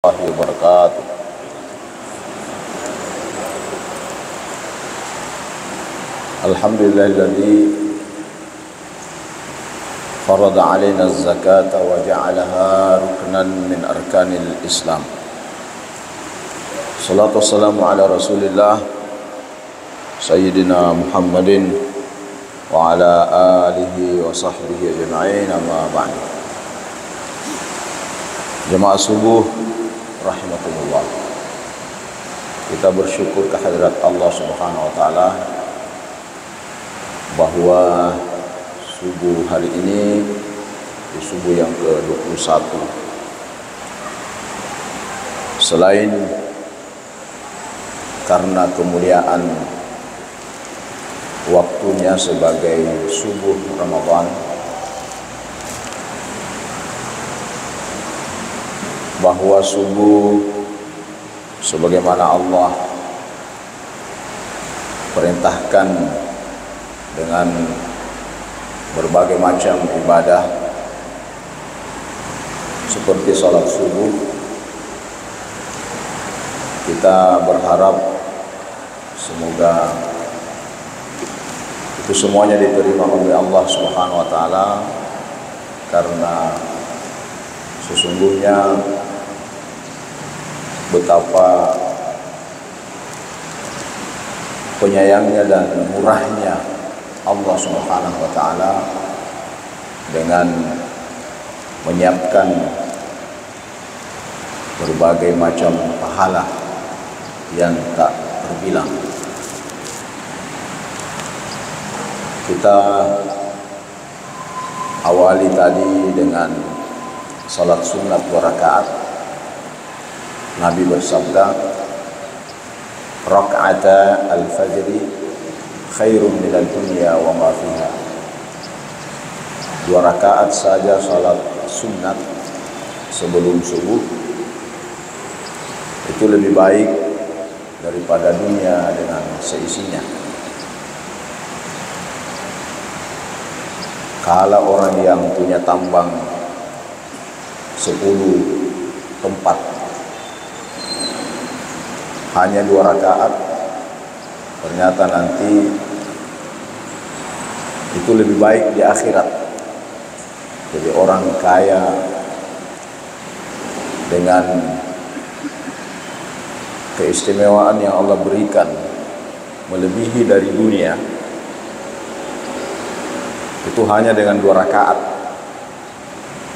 warahmatullahi wabarakatuh. Alhamdulillahilladzi farada alaina az-zakata wa ja'alaha ruknan min arkanil Islam. Salatu wassalamu ala Rasulillah Sayyidina Muhammadin wa ala alihi wa sahbihi ajma'in, amma ba'du. Jemaah subuh rahimakumullah. Kita bersyukur kehadirat Allah Subhanahu wa taala bahwa subuh hari ini di subuh yang ke-21, selain karena kemuliaan waktunya sebagai subuh Ramadan, bahwa subuh sebagaimana Allah perintahkan dengan berbagai macam ibadah seperti salat subuh, kita berharap semoga itu semuanya diterima oleh Allah Subhanahu wa taala, karena sesungguhnya betapa penyayangnya dan murahnya Allah Subhanahu wa taala dengan menyiapkan berbagai macam pahala yang tak terbilang. Kita awali tadi dengan salat sunat 2 rakaat. Nabi bersabda, "Rak'ata al-fajri khairun minad dunya wa ma fiha." 2 rakaat saja salat sunat sebelum subuh itu lebih baik daripada dunia dengan seisinya. Kalau orang yang punya tambang 10 tempat hanya 2 rakaat, ternyata nanti itu lebih baik di akhirat. Jadi orang kaya dengan keistimewaan yang Allah berikan melebihi dari dunia, itu hanya dengan 2 rakaat.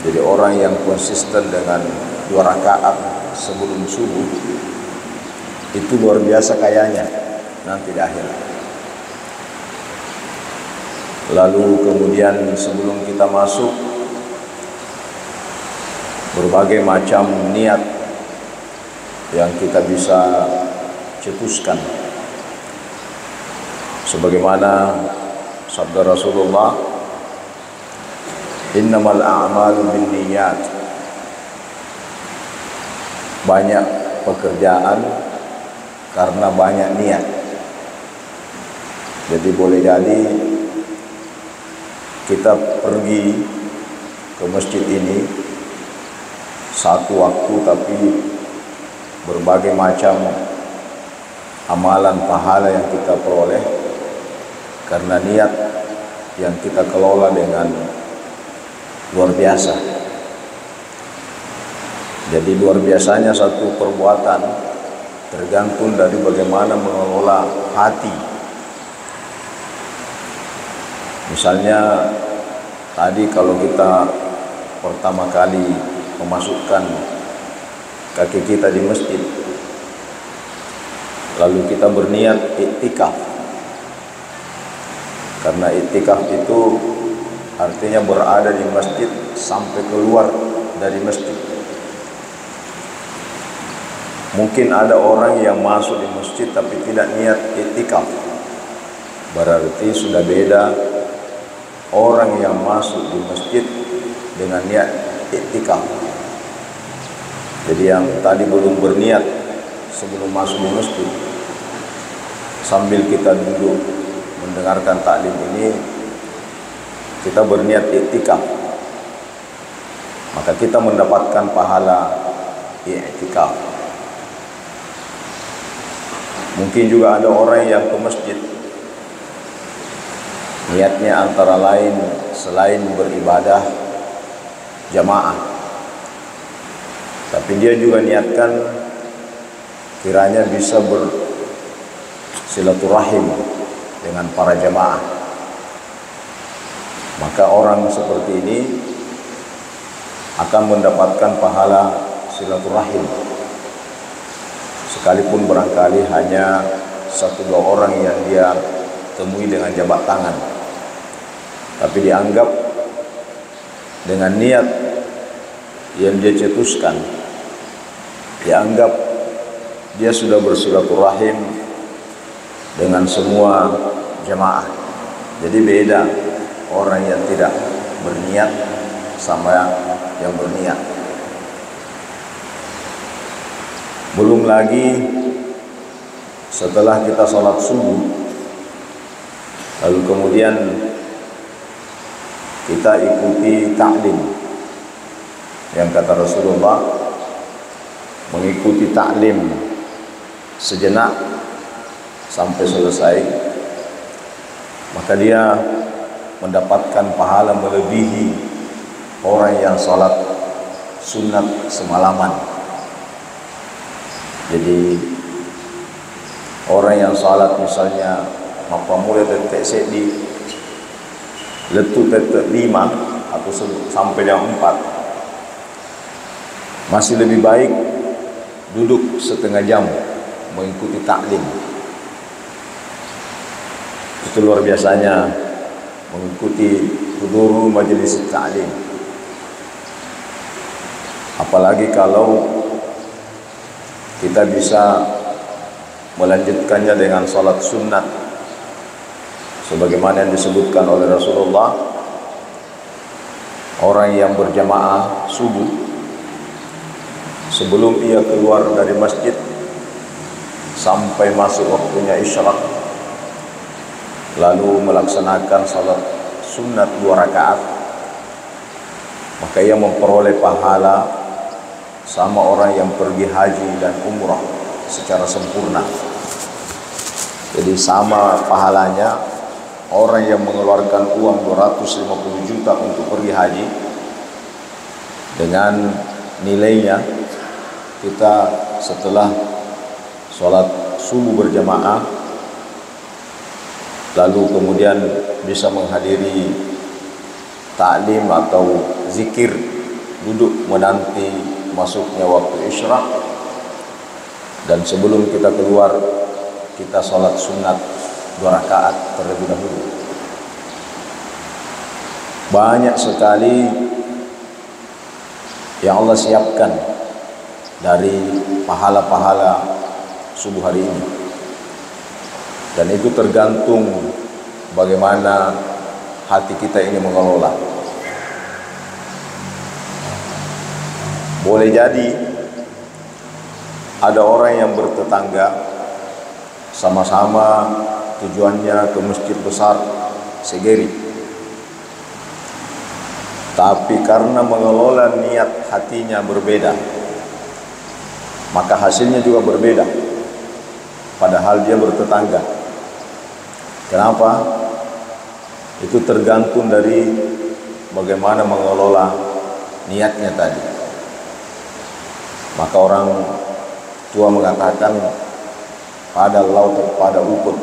Jadi orang yang konsisten dengan 2 rakaat sebelum subuh itu luar biasa kayanya nanti di akhirat. Lalu kemudian sebelum kita masuk, berbagai macam niat yang kita bisa cetuskan, sebagaimana sabda Rasulullah, "Innamal a'malu binniyat." Banyak pekerjaan karena banyak niat. Jadi boleh jadi kita pergi ke masjid ini satu waktu, tapi berbagai macam amalan pahala yang kita peroleh karena niat yang kita kelola dengan luar biasa. Jadi luar biasanya satu perbuatan tergantung dari bagaimana mengelola hati. Misalnya tadi kalau kita pertama kali memasukkan kaki kita di masjid, lalu kita berniat iktikaf, karena iktikaf itu artinya berada di masjid sampai keluar dari masjid. Mungkin ada orang yang masuk di masjid tapi tidak niat iktikaf. Berarti sudah beda orang yang masuk di masjid dengan niat iktikaf. Jadi yang tadi belum berniat sebelum masuk di masjid, sambil kita duduk mendengarkan taklim ini, kita berniat iktikaf, maka kita mendapatkan pahala i'tikaf. Mungkin juga ada orang yang ke masjid niatnya antara lain selain beribadah jamaah, tapi dia juga niatkan kiranya bisa bersilaturahim dengan para jamaah. Maka orang seperti ini akan mendapatkan pahala silaturahim, sekalipun barangkali hanya 1-2 orang yang dia temui dengan jabat tangan, tapi dianggap dengan niat yang dia cetuskan, dianggap dia sudah bersilaturahim dengan semua jamaah. Jadi beda orang yang tidak berniat sama yang berniat. Belum lagi setelah kita sholat subuh, lalu kemudian kita ikuti ta'lim, yang kata Rasulullah mengikuti ta'lim sejenak sampai selesai, maka dia mendapatkan pahala melebihi orang yang sholat sunat semalaman. Jadi orang yang sholat misalnya mapamule tetek sedi letu tetek 5 atau sampai jam 4, masih lebih baik duduk setengah jam mengikuti taklim. Itu luar biasanya mengikuti huduru majelis taklim. Apalagi kalau kita bisa melanjutkannya dengan salat sunnat sebagaimana yang disebutkan oleh Rasulullah, orang yang berjamaah subuh sebelum ia keluar dari masjid sampai masuk waktunya isyraq, lalu melaksanakan salat sunnat 2 rakaat, maka ia memperoleh pahala sama orang yang pergi haji dan umrah secara sempurna. Jadi sama pahalanya orang yang mengeluarkan uang 250 juta untuk pergi haji, dengan nilainya kita setelah sholat subuh berjamaah lalu kemudian bisa menghadiri ta'lim atau zikir, duduk menanti masuknya waktu isyraq, dan sebelum kita keluar kita sholat sunat 2 rakaat terlebih dahulu. Banyak sekali yang Allah siapkan dari pahala-pahala subuh hari ini, dan itu tergantung bagaimana hati kita ini mengelola. Boleh jadi ada orang yang bertetangga sama-sama tujuannya ke masjid besar Segeri, tapi karena mengelola niat hatinya berbeda, maka hasilnya juga berbeda, padahal dia bertetangga. Kenapa? Itu tergantung dari bagaimana mengelola niatnya tadi. Maka orang tua mengatakan pada laut pada ukut,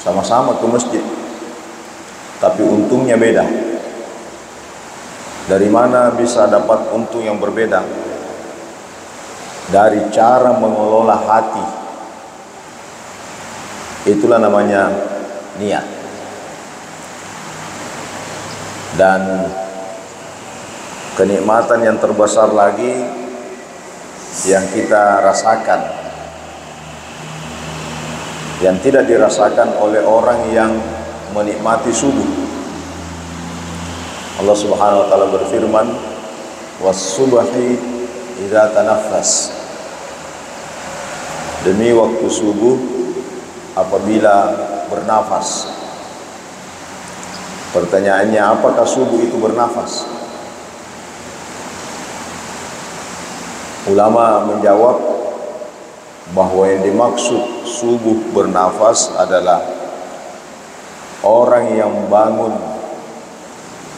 sama-sama ke masjid tapi untungnya beda. Dari mana bisa dapat untung yang berbeda? Dari cara mengelola hati. Itulah namanya niat. Dan kenikmatan yang terbesar lagi yang kita rasakan, yang tidak dirasakan oleh orang yang menikmati subuh. Allah Subhanahu wa taala berfirman, "Was-subhi idza tanaffas." Demi waktu subuh apabila bernafas. Pertanyaannya, apakah subuh itu bernafas? Ulama menjawab bahwa yang dimaksud subuh bernafas adalah orang yang bangun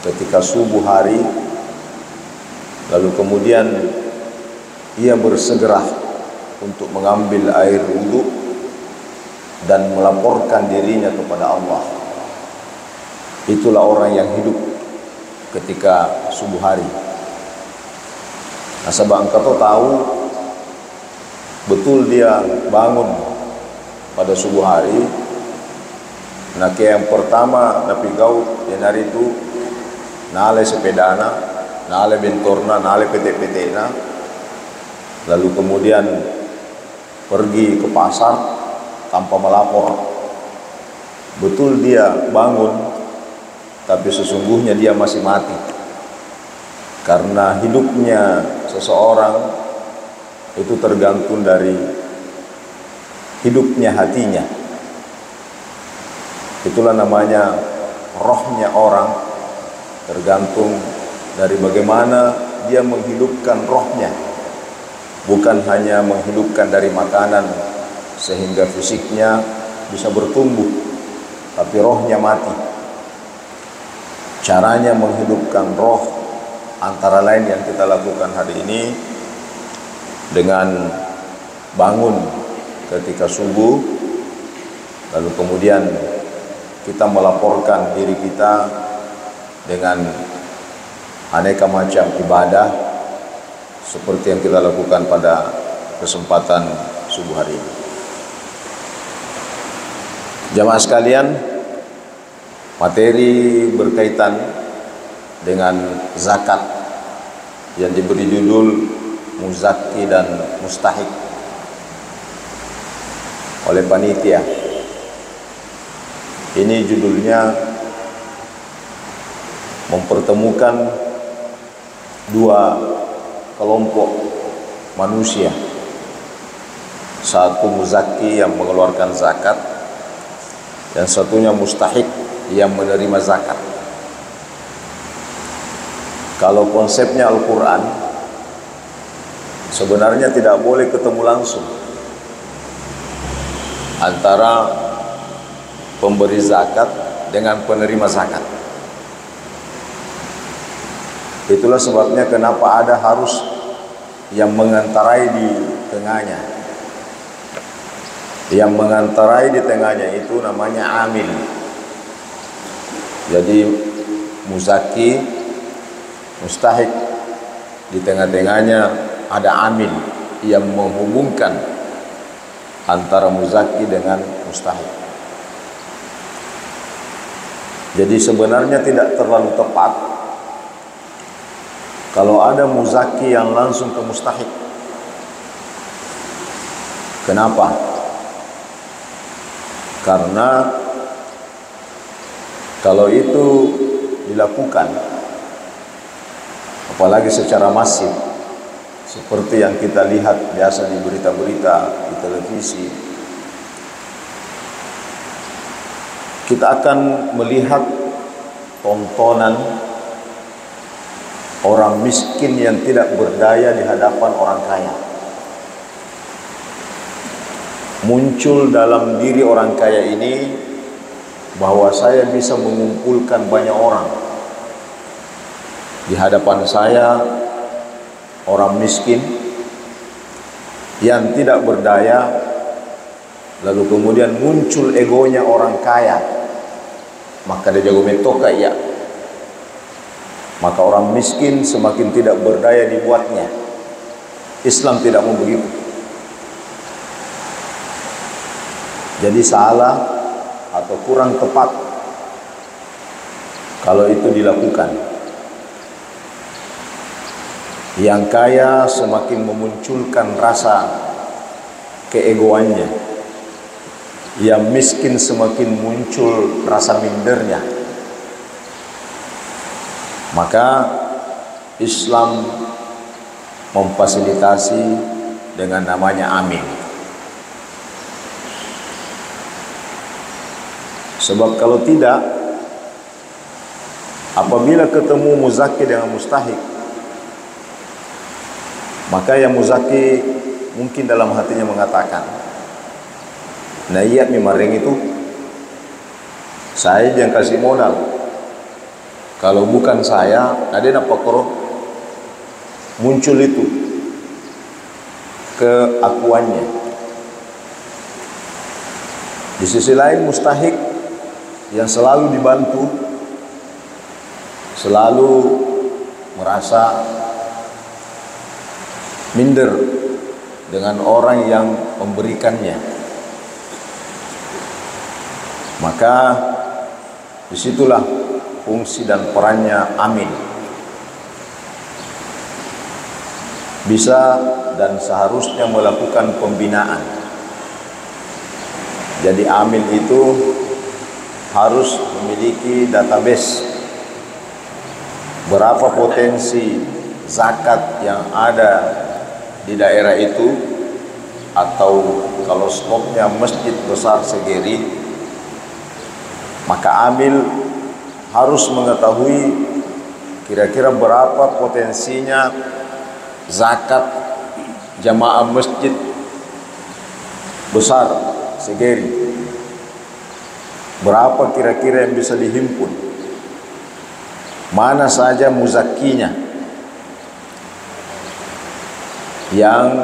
ketika subuh hari, lalu kemudian ia bersegera untuk mengambil air wudhu dan melaporkan dirinya kepada Allah. Itulah orang yang hidup ketika subuh hari. Nah, sebab engkau tahu betul dia bangun pada subuh hari. Nah, yang pertama tapi kau yang hari itu nale sepedana, nale bentorna, nale PT-PT-na, lalu kemudian pergi ke pasar tanpa melapor. Betul dia bangun, tapi sesungguhnya dia masih mati. Karena hidupnya seseorang itu tergantung dari hidupnya hatinya. Itulah namanya rohnya orang, tergantung dari bagaimana dia menghidupkan rohnya. Bukan hanya menghidupkan dari makanan sehingga fisiknya bisa bertumbuh, tapi rohnya mati. Caranya menghidupkan roh antara lain yang kita lakukan hari ini dengan bangun ketika subuh, lalu kemudian kita melaporkan diri kita dengan aneka macam ibadah seperti yang kita lakukan pada kesempatan subuh hari ini. Jamaah sekalian, materi berkaitan dengan zakat yang diberi judul Muzakki dan Mustahik oleh panitia. Ini judulnya mempertemukan dua kelompok manusia. Satu muzakki yang mengeluarkan zakat, dan satunya mustahik yang menerima zakat. Kalau konsepnya Al-Quran, sebenarnya tidak boleh ketemu langsung antara pemberi zakat dengan penerima zakat. Itulah sebabnya kenapa ada harus yang mengantarai di tengahnya. Yang mengantarai di tengahnya itu namanya amil. Jadi muzaki, mustahik, di tengah-tengahnya ada amil yang menghubungkan antara muzaki dengan mustahik. Jadi sebenarnya tidak terlalu tepat kalau ada muzaki yang langsung ke mustahik. Kenapa? Karena kalau itu dilakukan, apalagi secara masif seperti yang kita lihat biasa di berita-berita di televisi, kita akan melihat tontonan orang miskin yang tidak berdaya di hadapan orang kaya. Muncul dalam diri orang kaya ini bahwa saya bisa mengumpulkan banyak orang. Di hadapan saya orang miskin yang tidak berdaya, lalu kemudian muncul egonya orang kaya, maka dia jago metoka ya. Maka orang miskin semakin tidak berdaya dibuatnya. Islam tidak mau begitu. Jadi salah atau kurang tepat kalau itu dilakukan. Yang kaya semakin memunculkan rasa keegoannya, yang miskin semakin muncul rasa mindernya. Maka Islam memfasilitasi dengan namanya amin. Sebab kalau tidak, apabila ketemu muzakki dengan mustahik, Maka yang muzaki mungkin dalam hatinya mengatakan, nah iya mimaring itu saya yang kasih modal. Kalau bukan saya, ada apa koro muncul itu keakuannya. Di sisi lain mustahik yang selalu dibantu, selalu merasa minder dengan orang yang memberikannya. Maka disitulah fungsi dan perannya amil. Bisa dan seharusnya melakukan pembinaan. Jadi amil itu harus memiliki database berapa potensi zakat yang ada di daerah itu, atau kalau stoknya masjid besar segeri, maka amil harus mengetahui kira-kira berapa potensinya zakat jamaah masjid besar segeri, berapa kira-kira yang bisa dihimpun, mana saja muzakinya yang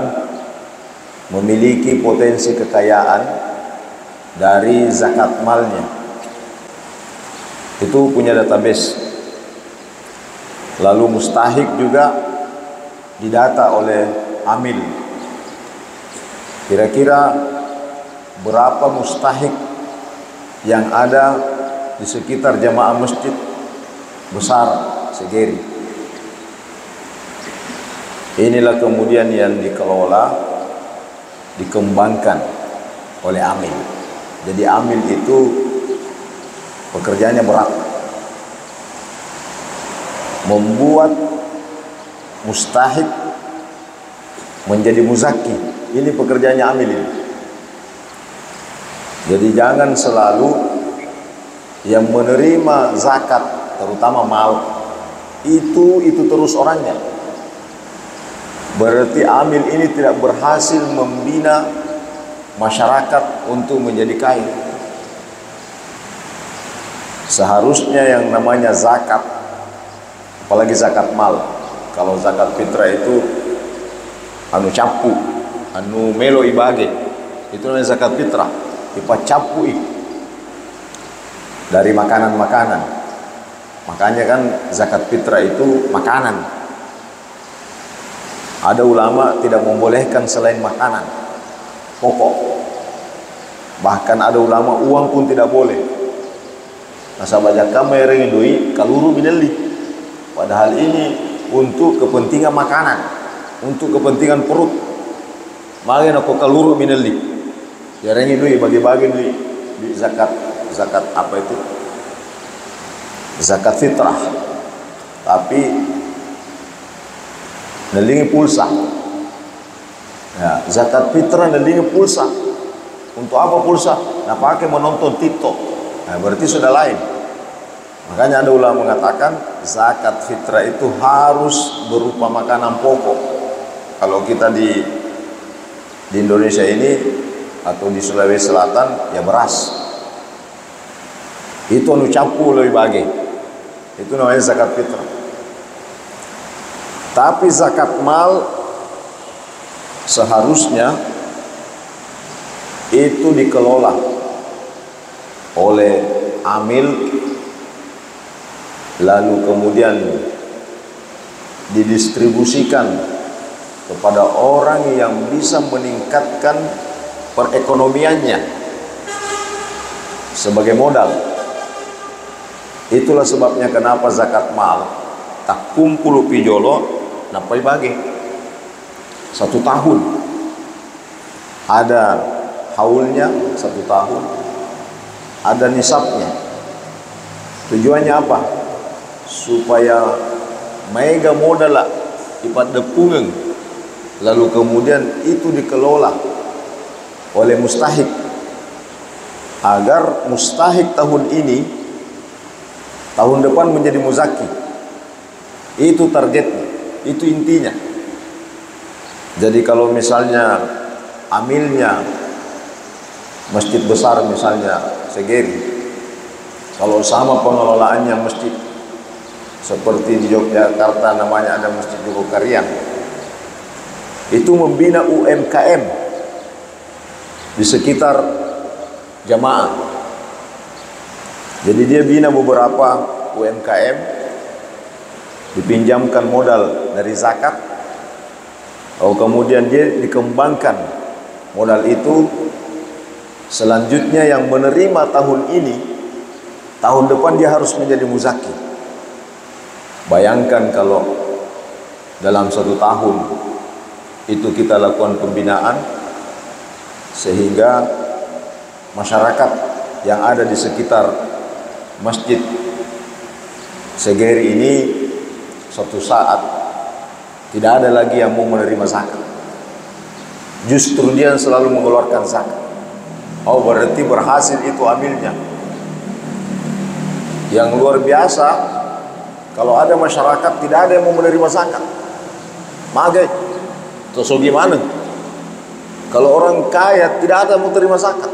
memiliki potensi kekayaan dari zakat malnya. Itu punya database. Lalu mustahik juga didata oleh amil. Kira-kira berapa mustahik yang ada di sekitar jamaah masjid besar segeri. Inilah kemudian yang dikelola, dikembangkan oleh amil. Jadi amil itu pekerjaannya berat, membuat mustahik menjadi muzaki. Ini pekerjaannya amil ini. Jadi jangan selalu yang menerima zakat, terutama mal, itu terus orangnya. Berarti amil ini tidak berhasil membina masyarakat untuk menjadi kaya. Seharusnya yang namanya zakat, apalagi zakat mal, kalau zakat fitrah itu anu capu, anu melo ibage, itu namanya zakat fitrah, ipa capu dari makanan-makanan. Makanya kan zakat fitrah itu makanan. Ada ulama tidak membolehkan selain makanan pokok. Bahkan ada ulama uang pun tidak boleh. Masa banyak kamera doi kaluru bineli. Padahal ini untuk kepentingan makanan, untuk kepentingan perut. Makanya aku kaluru bineli. Ya rengi doi bagi-bagi doi di zakat apa itu? Zakat fitrah. Tapi nelingi pulsa. Ya, zakat fitrah nelingi pulsa. Untuk apa pulsa? Nah, pakai menonton TikTok. Nah, berarti sudah lain. Makanya ada ulama mengatakan zakat fitrah itu harus berupa makanan pokok. Kalau kita di Indonesia ini atau di Sulawesi Selatan ya beras. Itu anu campur lebih bagi. Itu namanya zakat fitrah. Tapi zakat mal seharusnya itu dikelola oleh amil, lalu kemudian didistribusikan kepada orang yang bisa meningkatkan perekonomiannya sebagai modal. Itulah sebabnya kenapa zakat mal tak kumpul pijolo napai bagi 1 tahun, ada haulnya 1 tahun, ada nisabnya. Tujuannya apa? Supaya mega modal lah ipat depungeng, lalu kemudian itu dikelola oleh mustahik, agar mustahik tahun ini tahun depan menjadi muzaki. Itu targetnya, itu intinya. Jadi kalau misalnya amilnya masjid besar misalnya Segeri, kalau sama pengelolaannya masjid seperti di Yogyakarta namanya ada Masjid Jogokarian, itu membina UMKM di sekitar jamaah. Jadi dia bina beberapa UMKM, dipinjamkan modal dari zakat, lalu kemudian dia dikembangkan modal itu. Selanjutnya yang menerima tahun ini, tahun depan dia harus menjadi muzaki. Bayangkan kalau dalam 1 tahun itu kita lakukan pembinaan, sehingga masyarakat yang ada di sekitar Masjid Segeri ini suatu saat tidak ada lagi yang mau menerima zakat. Justru dia yang selalu mengeluarkan zakat. Oh, berarti berhasil itu amilnya. Yang luar biasa, kalau ada masyarakat tidak ada yang mau menerima zakat, maka terus gimana? Kalau orang kaya tidak ada yang mau terima zakat,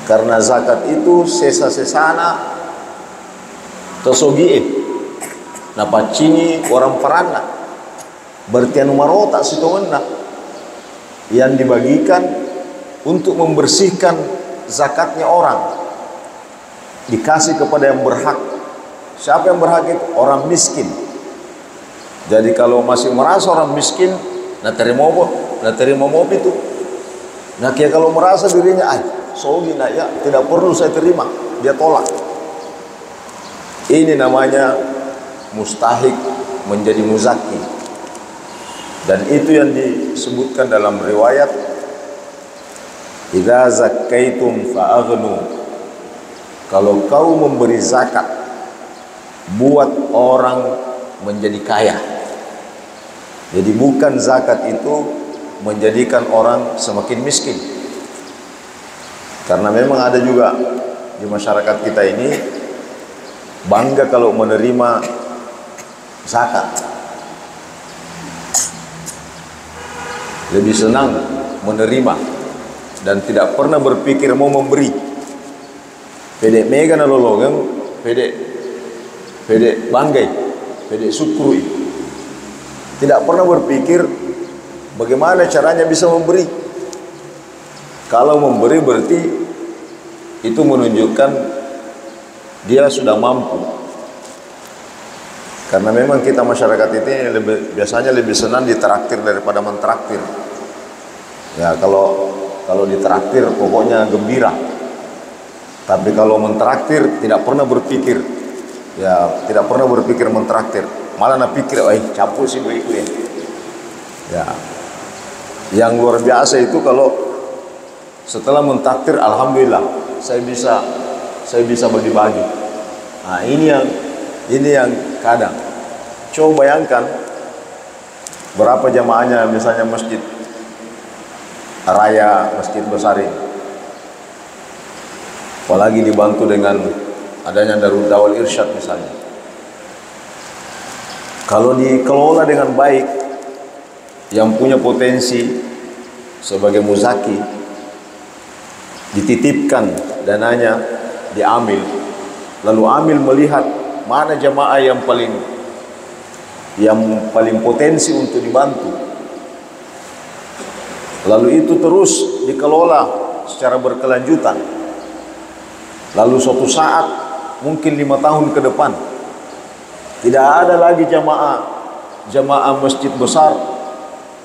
karena zakat itu sesa-sesana tosogie napacini orang perana berarti anu marota situwenna yang dibagikan untuk membersihkan zakatnya orang, dikasih kepada yang berhak. Siapa yang berhak itu? Orang miskin. Jadi kalau masih merasa orang miskin, nah terima itu. Nah kalau merasa dirinya sogi ya tidak perlu saya terima, dia tolak. Ini namanya mustahik menjadi muzaki. Dan itu yang disebutkan dalam riwayat, idza zakkaitum fa'aghnu. Kalau kau memberi zakat, buat orang menjadi kaya. Jadi bukan zakat itu menjadikan orang semakin miskin. Karena memang ada juga di masyarakat kita ini bangga kalau menerima zakat. Lebih senang menerima dan tidak pernah berpikir mau memberi. Pede mega na lologang, pede banggai, pede syukuri. Tidak pernah berpikir bagaimana caranya bisa memberi. Kalau memberi berarti itu menunjukkan dia sudah mampu. Karena memang kita masyarakat ini biasanya lebih senang ditraktir daripada mentraktir. Ya kalau ditraktir pokoknya gembira. Tapi kalau mentraktir tidak pernah berpikir. Ya, tidak pernah berpikir mentraktir. Malah nak pikir, campur sih begitu ya. Ya. Yang luar biasa itu kalau setelah mentraktir, alhamdulillah saya bisa bagi-bagi. Nah, ini yang kadang. Coba bayangkan berapa jamaahnya misalnya masjid raya, masjid besar ini. Apalagi dibantu dengan adanya Darul Dawal Irsyad misalnya. Kalau dikelola dengan baik, yang punya potensi sebagai muzaki, dititipkan dananya, diambil, lalu amil melihat mana jamaah yang paling potensi untuk dibantu. Lalu itu terus dikelola secara berkelanjutan. Lalu suatu saat, mungkin 5 tahun ke depan, tidak ada lagi jamaah masjid besar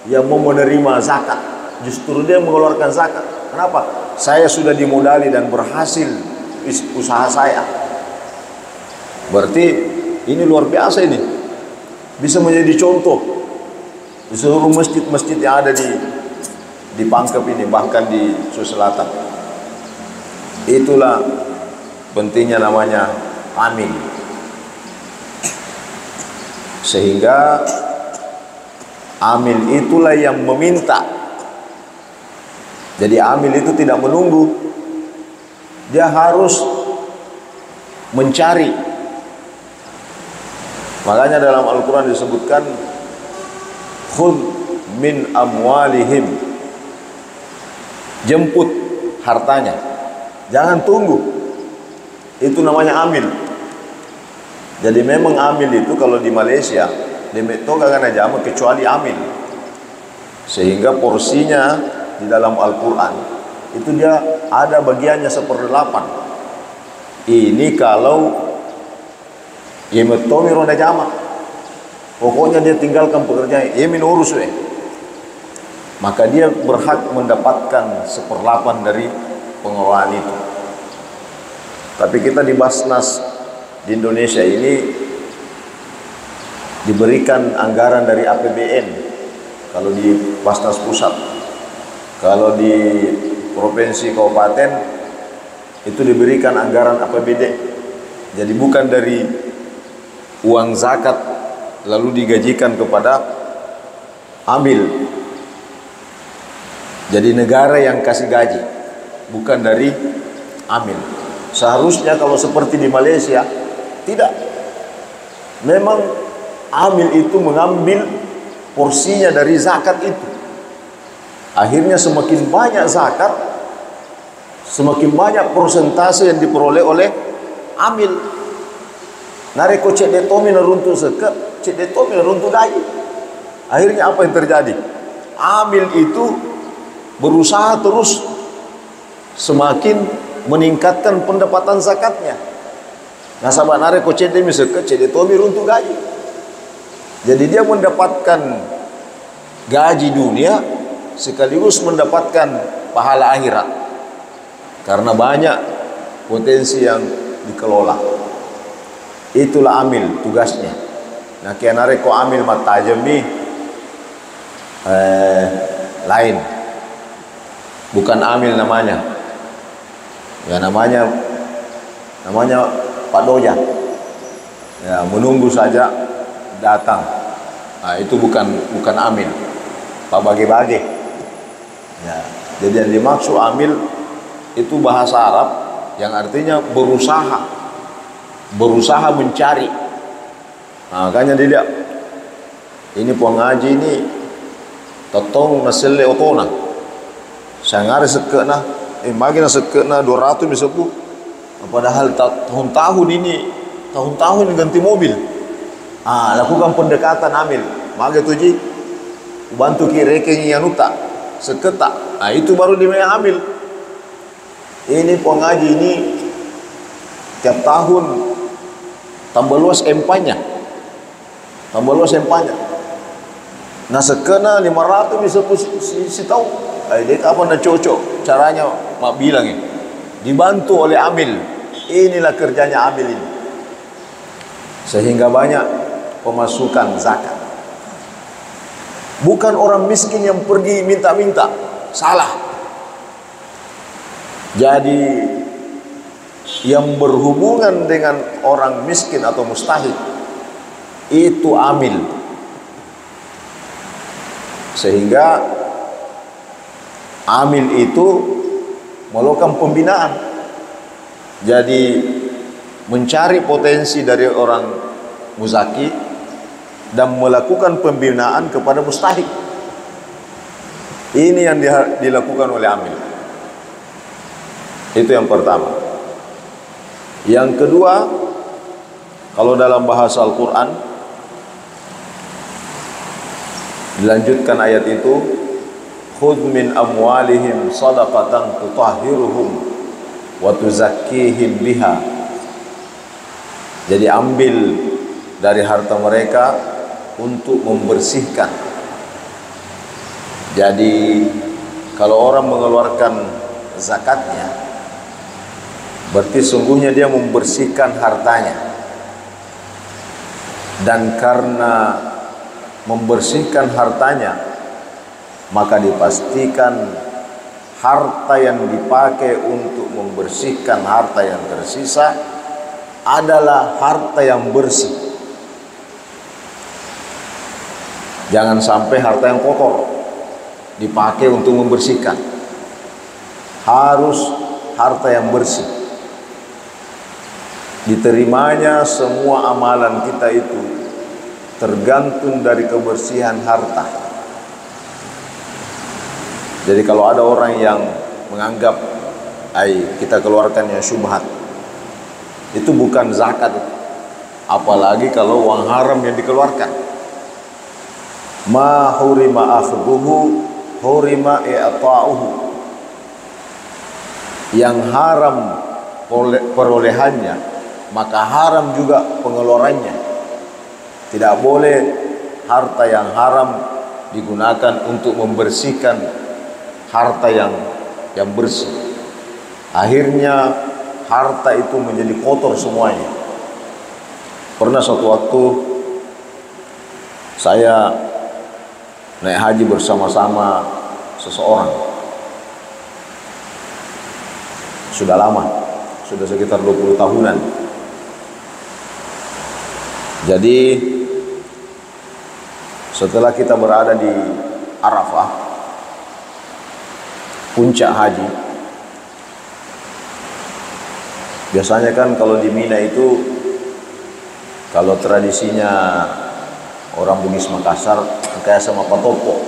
yang mau menerima zakat. Justru dia mengeluarkan zakat. Kenapa? Saya sudah dimodali dan berhasil usaha saya. Berarti ini luar biasa ini. Bisa menjadi contoh di seluruh masjid-masjid yang ada di Pangkep ini, bahkan di Sulawesi Selatan. Itulah pentingnya namanya amil. Sehingga amil itulah yang meminta. Jadi amil itu tidak menunggu, dia harus mencari. Makanya dalam Al-Quran disebutkan khudh min amwalihim. Jemput hartanya, jangan tunggu. Itu namanya amil. Jadi memang amil itu kalau di Malaysia demek to gak jama kecuali amil. Sehingga porsinya di dalam Al-Quran itu dia ada bagiannya 1/8. Ini kalau yemet to mironda jama, pokoknya dia tinggalkan pekerjaan, yemin urus maka dia berhak mendapatkan 1/8 dari pengelolaan itu. Tapi kita di Basnas di Indonesia ini diberikan anggaran dari APBN kalau di Basnas pusat. Kalau di provinsi kabupaten itu diberikan anggaran APBD. Jadi bukan dari uang zakat lalu digajikan kepada amil. Jadi negara yang kasih gaji, bukan dari amil. Seharusnya kalau seperti di Malaysia, tidak. Memang amil itu mengambil porsinya dari zakat itu. Akhirnya semakin banyak zakat, semakin banyak persentase yang diperoleh oleh amil. Nareko cek detomi neruntuh seket, cek detomi neruntuh gaji. Akhirnya apa yang terjadi? Amil itu berusaha terus semakin meningkatkan pendapatan zakatnya. Nah, sahabat nareko cek demi seket, cek detomi runtuh gaji. Jadi dia mendapatkan gaji dunia sekaligus mendapatkan pahala akhirat karena banyak potensi yang dikelola. Itulah amil tugasnya. Nah, kaya nareko amil matajam nih lain, bukan amil namanya. Ya namanya Pak Doja. Ya menunggu saja datang. Nah, itu bukan amil. Pak bagi-bagi. Ya, jadi yang dimaksud amil itu bahasa Arab yang artinya berusaha mencari. Nah, makanya dia ini puang ngaji ini totong nasile otona. Sangare sekena magina sekena 200 misalku. Padahal tahun-tahun ini ganti mobil. Lakukan pendekatan amil. Maka tuji bantu kireke yanuta seketa. Itu baru dimana amil. Ini pengaji ini tiap tahun tambah luas empanya. Nah sekena 500 bisa si tahu. Dia kapan nak cocok caranya mak bilang ini. Dibantu oleh amil. Inilah kerjanya amil ini. Sehingga banyak pemasukan zakat. Bukan orang miskin yang pergi minta-minta. Salah. Jadi yang berhubungan dengan orang miskin atau mustahik itu amil. Sehingga amil itu melakukan pembinaan. Jadi mencari potensi dari orang muzaki dan melakukan pembinaan kepada mustahik. Ini yang dilakukan oleh amil. Itu yang pertama. Yang kedua, kalau dalam bahasa Al-Quran dilanjutkan ayat itu, khudh min amwalihim sadaqatan tutahhiruhum wa tuzakkihim biha. Jadi ambil dari harta mereka untuk membersihkan. Jadi kalau orang mengeluarkan zakatnya, berarti sungguhnya dia membersihkan hartanya. Dan karena membersihkan hartanya, maka dipastikan harta yang dipakai untuk membersihkan harta yang tersisa adalah harta yang bersih. Jangan sampai harta yang kotor dipakai untuk membersihkan. Harus harta yang bersih. Diterimanya semua amalan kita itu tergantung dari kebersihan harta. Jadi kalau ada orang yang menganggap kita keluarkan yang syubhat, itu bukan zakat. Apalagi kalau uang haram yang dikeluarkan. Ma hurima akhduhu hurima i'ta'uhu. Yang haram perolehannya, maka haram juga pengeluarannya. Tidak boleh harta yang haram digunakan untuk membersihkan harta yang bersih. Akhirnya harta itu menjadi kotor semuanya. Pernah suatu waktu saya naik haji bersama-sama seseorang. Sudah lama, sudah sekitar 20 tahunan. Jadi setelah kita berada di Arafah, puncak haji, biasanya kan kalau di Mina itu, kalau tradisinya orang Bugis Makassar kayak sama patopo.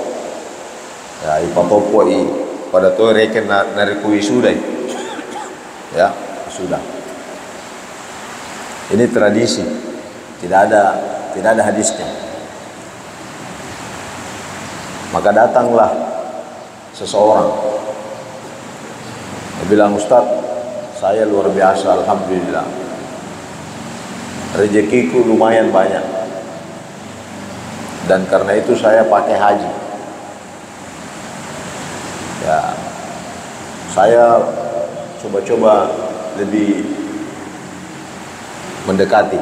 Ya, patopo pada tuh reken narikui sudah. Ya, sudah. Ini tradisi. Tidak ada hadisnya. Maka datanglah seseorang. Dia bilang, "Ustaz, saya luar biasa, alhamdulillah. Rezekiku lumayan banyak. Dan karena itu saya pakai haji. Ya, saya coba-coba lebih mendekati.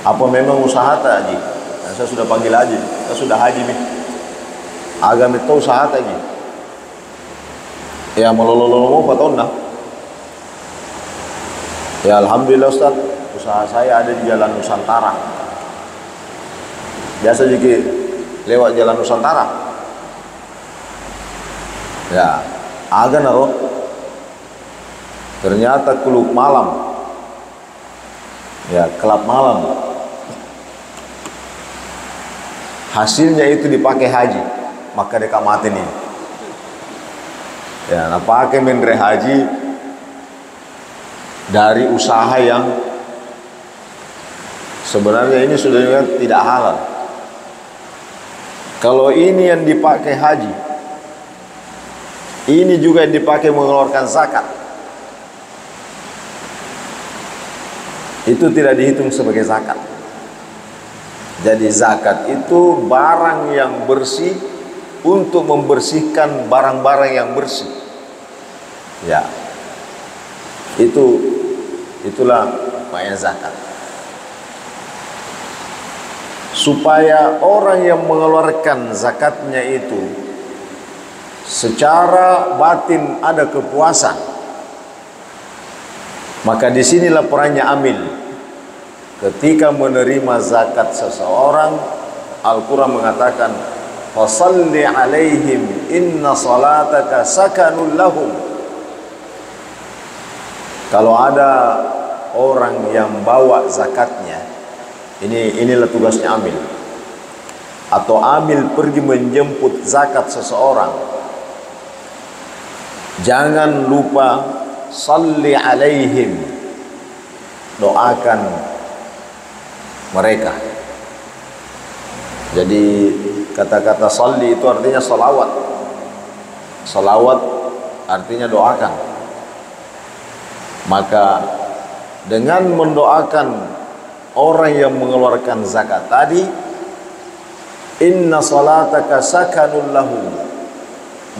Apa memang usaha tak haji? Nah, saya sudah panggil haji, saya sudah haji nih. Agak itu usaha tak haji. Ya melololo apa tahun dah? Ya alhamdulillah Ustaz, usaha saya ada di Jalan Nusantara. Biasa juga lewat Jalan Nusantara. Ya, agak naruh. Ternyata klub malam. Ya, klub malam. Hasilnya itu dipakai haji, maka dia mati nih. Ya, nah pakai mendre haji dari usaha yang sebenarnya ini sudah tidak halal. Kalau ini yang dipakai haji, ini juga yang dipakai mengeluarkan zakat, itu tidak dihitung sebagai zakat. Jadi zakat itu barang yang bersih untuk membersihkan barang-barang yang bersih. Ya, itulah makna zakat. Supaya orang yang mengeluarkan zakatnya itu secara batin ada kepuasan, maka disinilah perannya amil. Ketika menerima zakat seseorang, Al-Quran mengatakan, "Fasalli alaihim inna salataka sakanul lahum." Kalau ada orang yang bawa zakatnya, inilah tugasnya amil. Atau amil pergi menjemput zakat seseorang, jangan lupa salli alaihim, doakan mereka. Jadi kata-kata salli itu artinya salawat. Salawat artinya doakan. Maka dengan mendoakan orang yang mengeluarkan zakat tadi, inna salataka sakanul lahu,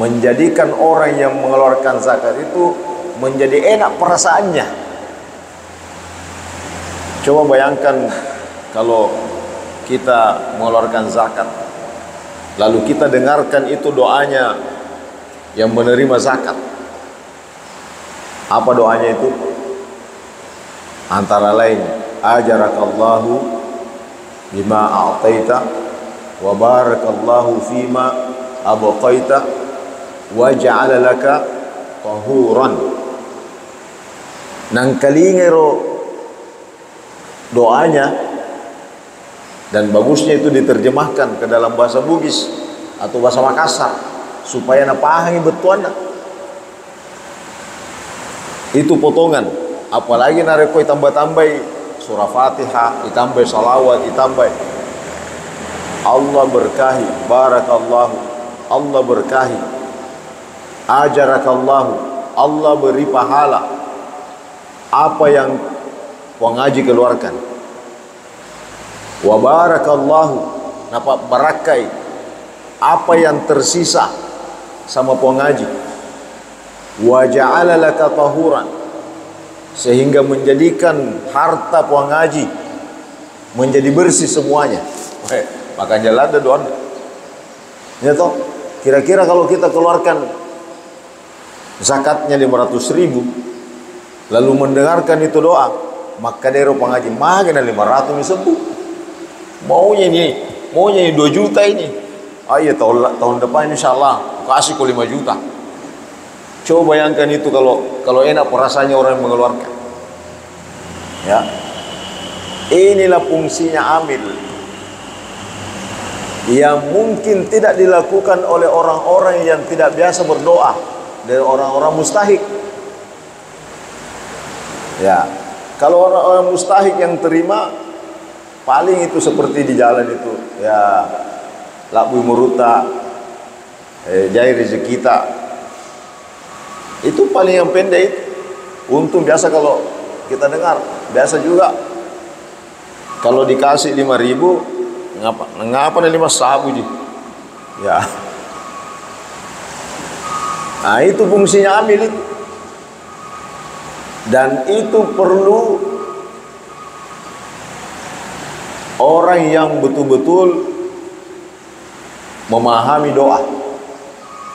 menjadikan orang yang mengeluarkan zakat itu menjadi enak perasaannya. Coba bayangkan kalau kita mengeluarkan zakat, lalu kita dengarkan itu doanya yang menerima zakat. Apa doanya itu? Antara lain, ajarakallahu bima a'taita wa barakallahu fima abqaita wa ja'ala laka tahuran. Nang kalingero doanya. Dan bagusnya itu diterjemahkan ke dalam bahasa Bugis atau bahasa Makassar. supaya napahangi betuan. Itu potongan. Apalagi nareko tambah-tambah surah Fatihah, ditambah salawat, ditambah Allah berkahi, barakallahu, Allah berkahi, ajarakallahu, Allah beri pahala apa yang pengaji keluarkan. Wa barakallahu, napa barakai apa yang tersisa sama pengaji. Wa ja'ala laka tahuran, sehingga menjadikan harta pengaji menjadi bersih semuanya. Maka jalan ada doa. Ya toh, kira-kira kalau kita keluarkan zakatnya 500.000 lalu mendengarkan itu doa, maka dari pengaji makin 500 ini sembuh. Maunya ini 2 juta ini. Iya tahun depan insyaallah kasih ke 5 juta. Coba bayangkan itu kalau enak rasanya orang yang mengeluarkan. Ya. Inilah fungsinya amil yang mungkin tidak dilakukan oleh orang-orang yang tidak biasa berdoa, dari orang-orang mustahik. Ya, kalau orang-orang mustahik yang terima paling itu seperti di jalan itu, ya, labu muruta, jai rezeki kita. Itu paling yang pendek itu. Untung biasa kalau kita dengar, biasa juga kalau dikasih 5.000, ngapa nih 5 sabu ji? Ya. Nah, itu fungsinya amil itu. Dan itu perlu orang yang betul-betul memahami doa.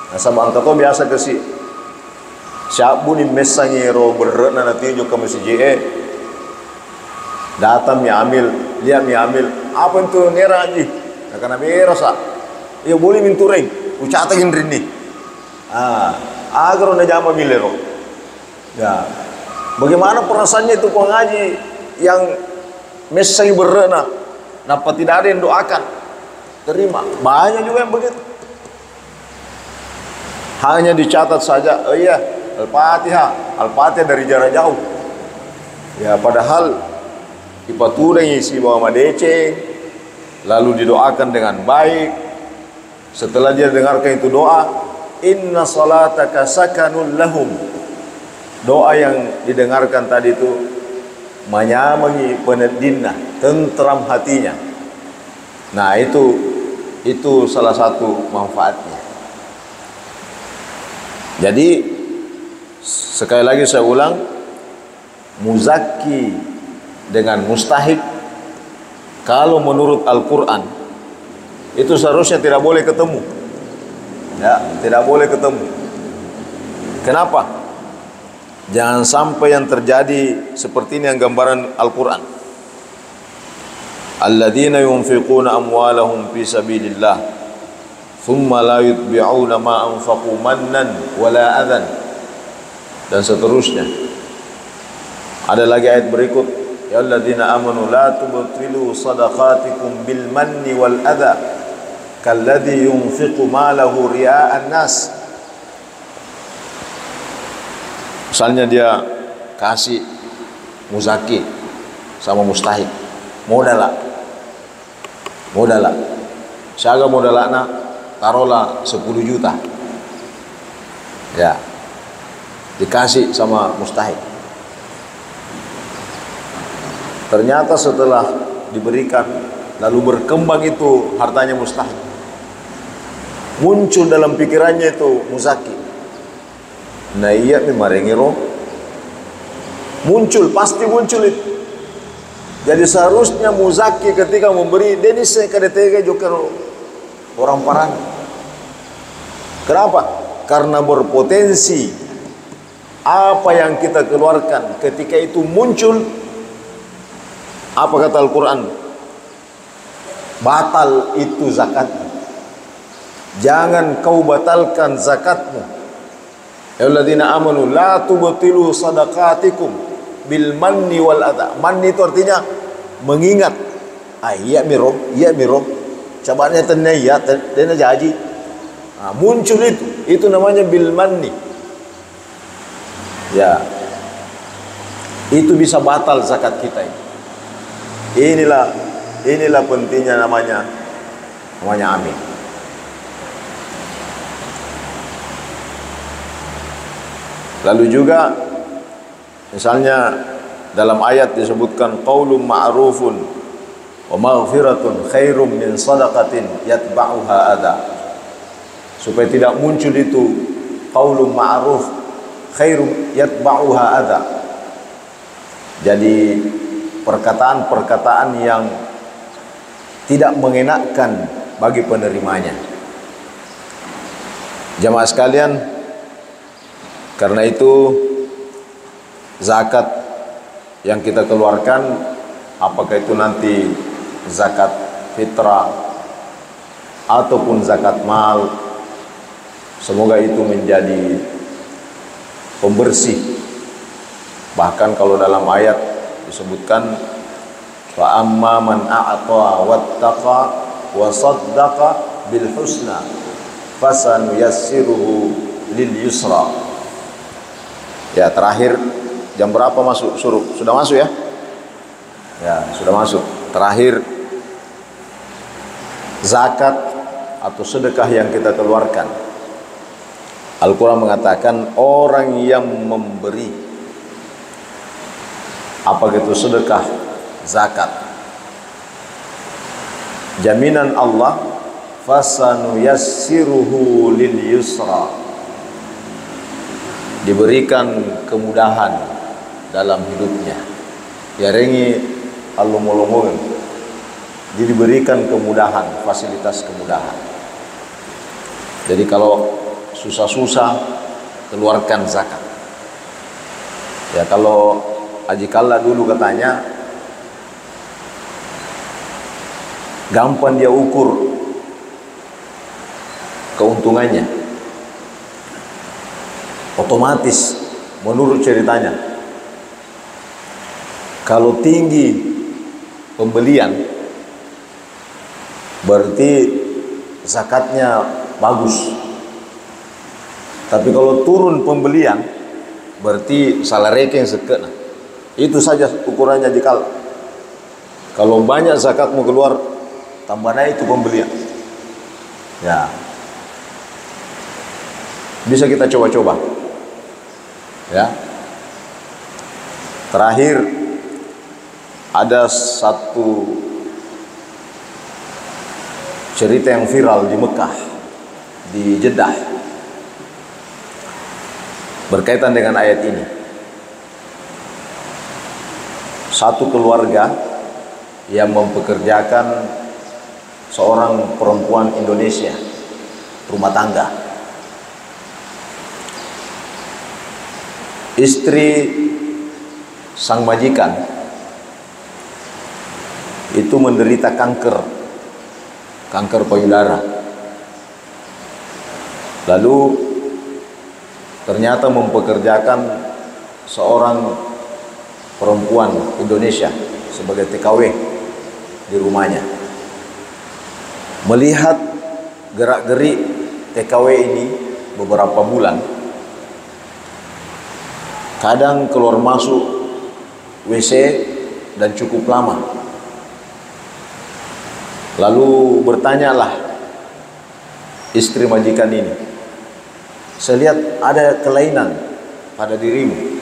Nah, sama angka biasa kasih siapa ni mesangero berrena nanti juga masih je datang mi amil, lihat mi amil apa itu ngera aja nah karena berasa ya boleh mintureng ucatakin rini agar na jama milero ya. Bagaimana perasaannya itu pengaji yang mesang berrena napa tidak ada yang doakan terima? Banyak juga yang begitu, hanya dicatat saja. Oh iya, Al-Fatihah dari jarak jauh. Ya, padahal ipaturangi isi bawa madece, lalu didoakan dengan baik. Setelah dia dengarkan itu doa, inna salataka sakanun lahum. Doa yang didengarkan tadi itu menyamangi penedinah, tentram hatinya. Nah, itu salah satu manfaatnya. Jadi sekali lagi saya ulang, muzakki dengan mustahik kalau menurut Al-Quran itu seharusnya tidak boleh ketemu. Ya, tidak boleh ketemu. Kenapa? Jangan sampai yang terjadi seperti ini yang gambaran Al-Quran. Alladzina yunfiquna amwalahum fi sabilillah thumma la yutbi'una ma anfaqu mannan wala adhan, dan seterusnya. Ada lagi ayat berikut, ya alladzina amanu la tubtilu sadaqatikum bil manni wal adha kalladzi yunfiqu malahu ria'an nas. Misalnya dia kasih muzaki sama mustahik, modal siaga modalana taruhlah 10 juta ya, dikasih sama mustahik. Ternyata setelah diberikan lalu berkembang itu hartanya mustahik, muncul dalam pikirannya itu muzaki. Nah iya mimarengiro muncul, pasti muncul itu. Jadi seharusnya muzaki ketika memberi denis sekadetega juga orang parang. Kenapa? Karena berpotensi apa yang kita keluarkan ketika itu muncul, apa kata Al-Quran? Batal itu zakatmu. Jangan kau batalkan zakatmu. Ya alladzina amanu la tubtilu sadaqatikum bil manni wal adha. Manni itu artinya mengingat. Iya miro. Cabarnya tenaya, tena jaji. Nah, muncul itu namanya bil manni. Ya, itu bisa batal zakat kita ini. Inilah pentingnya namanya amin. Lalu juga misalnya dalam ayat disebutkan qaulun ma'rufun wa maghfiratun khairum min shadaqatin yatba'uha adha. Supaya tidak muncul itu qaulun ma'ruf khairum yatba'uha adha. Jadi perkataan-perkataan yang tidak mengenakkan bagi penerimanya. Jamaah sekalian, karena itu zakat yang kita keluarkan, apakah itu nanti zakat fitrah ataupun zakat mal, semoga itu menjadi pembersih. Bahkan kalau dalam ayat disebutkan fa amma man a'ta wattaqa wa saddaqa bil husna fasanuyassiruhu lil yusra. Ya, terakhir jam berapa masuk suruh? Sudah masuk ya? Ya, sudah masuk. Terakhir zakat atau sedekah yang kita keluarkan. Al-Quran mengatakan orang yang memberi apa itu sedekah, zakat, jaminan Allah fasanuyassiruhu lil yusra, diberikan kemudahan dalam hidupnya. Ya rengi alumulumul, diberikan kemudahan, fasilitas kemudahan. Jadi kalau susah-susah keluarkan zakat. Ya kalau Haji Kalla dulu katanya gampang dia ukur keuntungannya, otomatis menurut ceritanya kalau tinggi pembelian berarti zakatnya bagus, tapi kalau turun pembelian berarti salah rekening sekena. Itu saja ukurannya jika kalau banyak zakat mau keluar, tambah naik itu pembelian. Ya, bisa kita coba-coba. Ya. Terakhir ada satu cerita yang viral di Mekah, di Jeddah, berkaitan dengan ayat ini. Satu keluarga yang mempekerjakan seorang perempuan Indonesia, rumah tangga. Istri sang majikan itu menderita kanker payudara. Lalu ternyata mempekerjakan seorang perempuan Indonesia sebagai TKW di rumahnya. Melihat gerak-gerik TKW ini beberapa bulan, kadang keluar masuk WC dan cukup lama. Lalu bertanyalah istri majikan ini, saya lihat ada kelainan pada dirimu.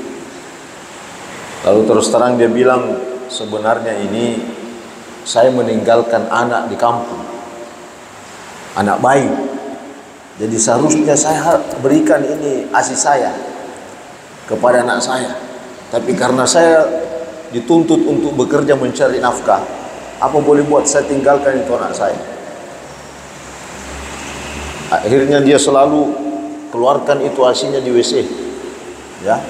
Lalu terus terang dia bilang, sebenarnya ini saya meninggalkan anak di kampung, anak bayi. Jadi seharusnya saya berikan ini ASI saya kepada anak saya. Tapi karena saya dituntut untuk bekerja mencari nafkah, apa boleh buat, saya tinggalkan itu anak saya. Akhirnya dia selalu keluarkan itu ASInya di WC. Ya.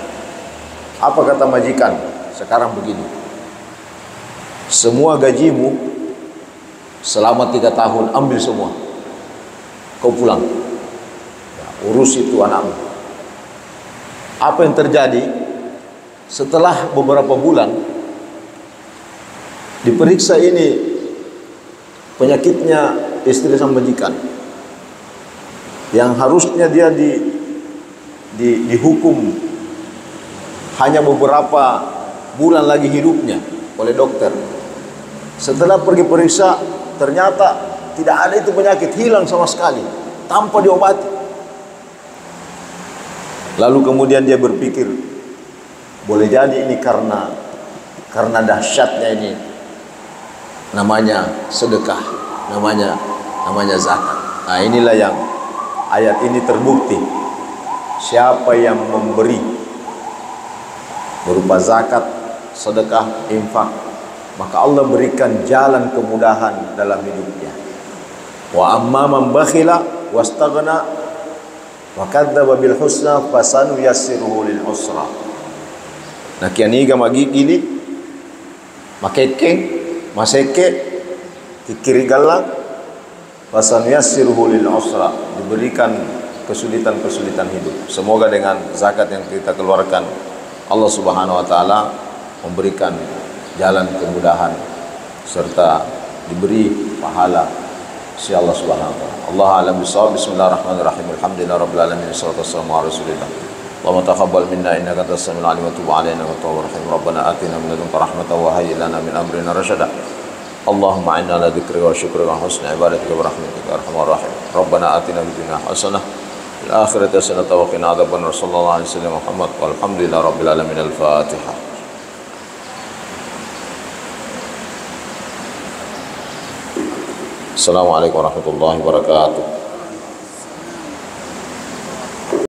Apa kata majikan? Sekarang begini, semua gajimu selama 3 tahun ambil semua, kau pulang, ya, urus itu anakmu. Apa yang terjadi? Setelah beberapa bulan diperiksa ini penyakitnya istri sang majikan. yang harusnya dia dihukum hanya beberapa bulan lagi hidupnya oleh dokter. Setelah pergi periksa, ternyata tidak ada itu penyakit, hilang sama sekali tanpa diobati. Lalu kemudian dia berpikir, boleh jadi ini karena dahsyatnya ini namanya sedekah, namanya zakat. Nah, inilah yang ayat ini terbukti. Siapa yang memberi berupa zakat, sedekah, infak, maka Allah berikan jalan kemudahan dalam hidupnya. Wa amma man bakhila wastaghna wa kadzdzaba bil husna fasanuyassiruhu lil usra. Nah, kianiga magigili makekeng maseke kikirigala fasanuyassiruhu lil usra, diberikan kesulitan-kesulitan hidup. Semoga dengan zakat yang kita keluarkan, Allah Subhanahu wa taala memberikan jalan kemudahan serta diberi pahala si Allah Subhanahu wa taala. Allah a'lam bissawab. Bismillahirrahmanirrahim. Alhamdulillahirabbil alamin. Wassalatu wassalamu ala rasulillah. Allahumma taqabbal minna innaka antas samiul alim wa tub alaina wa tawwabur rahim. Rabbana atina min ladunka rahmatan wa hayyi lana min amrina rasyada. Allahumma inna ala dzikrika wa syukrika wa husni ibadatika wa rahmatika ya arhamar rahim. Rabbana atina fid dunya hasanah fil akhirati hasanah wa qina adzabannar. Sallallahu alaihi wasallam Muhammad walhamdulillahi rabbil alamin. Al-Fatihah. Assalamualaikum warahmatullahi wabarakatuh.